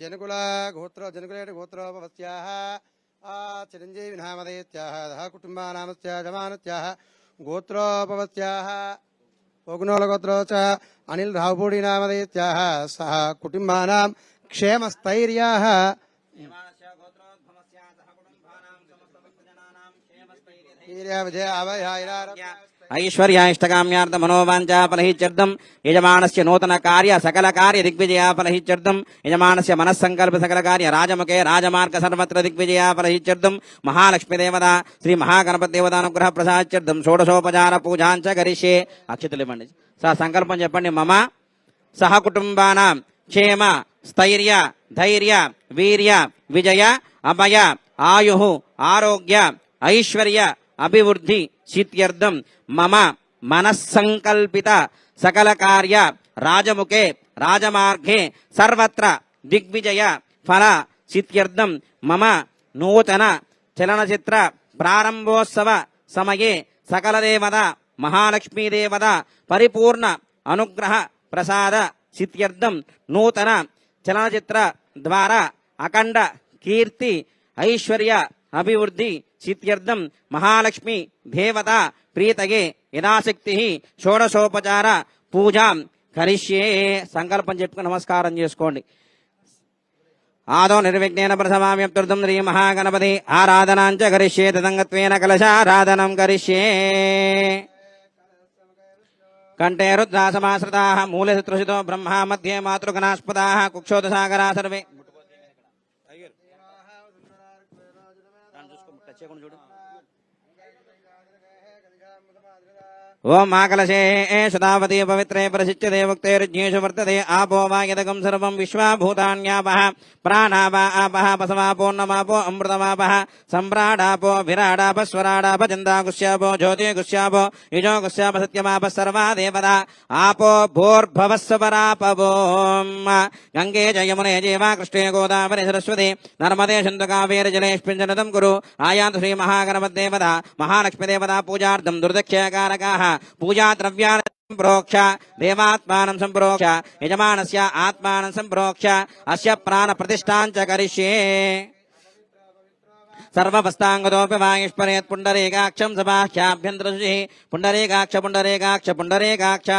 జనకుల జనకులేట గోత్రోపవస్యాః చిరంజీవి నామధేత్యాః కుటుంబానామస్య జమానస్యాః గోత్రోపవస్యాః పోగునోల గోత్రోచ అనిల్ రావుపూడి నామధేత్యాః సహ కుటుంబానాం క్షేమస్థైర్యాః విజయ అభయ ऐश्वर्याष्टकाम्यार्थ मनोवांचा फलहित्यर्थम यजमानस्य नूतन कार्य सकल कार्य दिग्विजया फलहित्यर्थम यजमानस्य मनस्संकल्प सकल कार्य राजमुखे राजमार्ग सर्वत्र दिग्विजया फलहित्यर्थम महालक्ष्मी देवता श्री महागणपति देवतानुग्रह प्रसादार्थम षोडशोपचार पूजांच करिष्ये अक्षतలు ఇవ్వండి సంకల్పం చెప్పండి మమ సహ కుటుంబానాం క్షేమ స్థైర్య ధైర్య వీర్య విజయ అభయ ఆయుః ఆరోగ్య ఐశ్వర్య అభివృద్ధి సిద్ధ్యర్థం మమ మనస్సంకల్పిత సకల కార్య రాజముఖే రాజమార్గే సర్వత్ర దిగ్విజయ ఫల సిద్ధ్యర్థం మమ నూతన చలనచిత్ర ప్రారంభోత్సవ సమయే సకల దేవత మహాలక్ష్మీ దేవత పరిపూర్ణ అనుగ్రహ ప్రసాద సిద్ధ్యర్థం నూతన చలనచిత్ర ద్వారా అఖండ కీర్తి ఐశ్వర్య అభివృద్ధి సిద్ధ్యర్థం మహాలక్ష్మి దేవత ప్రీతగే యథాశక్తి షోడశోపచార పూజాం కరిష్యే సంకల్పం చెప్పుకుని నమస్కారం చేసుకోండి. ఆదో నిర్విఘ్నేన ప్రసమామ్యప్తుర్ధం శ్రీ మహాగణపతి ఆరాధనాంచ కరిష్యే తదంగత్వేన కలశారాధనం కరిష్యే. కంఠే రుద్రాసమాశ్రితాః మూలే శత్రుషితో బ్రహ్మ మధ్యే మాతృగణాస్పదాః కుక్షోదసాగరా సర్వే. ఓం మాకలశే శతావతి పవిత్రే ప్రసిచ్యతే ముక్తేర్జ్ఞేషు వర్తతే ఆపో వాయదకం సర్వం విశ్వాభూతాన్యాపః ప్రాణాపా ఆపః పసమాపోన్నమాపో అమృతమాపః సమ్రాడాపో విరాడాప స్వరాడాప చందాగుష్యాపో జ్యోతిగుష్యాపో యుజోగుష్యాప సత్యమాప సర్వా దేవతా ఆపో భోర్భవస్వరాపవో. గంగే జయమునే జీవా కృష్ణే గోదావరి సరస్వతి నర్మదే సింధు కావేరి జలేష్మింజనతం కురు. ఆయాంతు శ్రీ మహాగణపతిదేవత మహాలక్ష్మీదేవత పూజార్థం దుర్దక్షకారకాః పూజా ద్రవ్యాన్ని సంప్రోక్ష దేవాత్మానం సంప్రోక్ష యజమానస్య ఆత్మానం సంప్రోక్ష అస్య ప్రాణ ప్రతిష్ఠాంచ కరిష్యే. సర్వవస్తాంగతోపి వాయుష్పరేత్ పుండరీకాక్షం సబాహ్యాభ్యంతరశుచిః పుండరీకాక్ష పుండరీకాక్ష పుండరీకాక్ష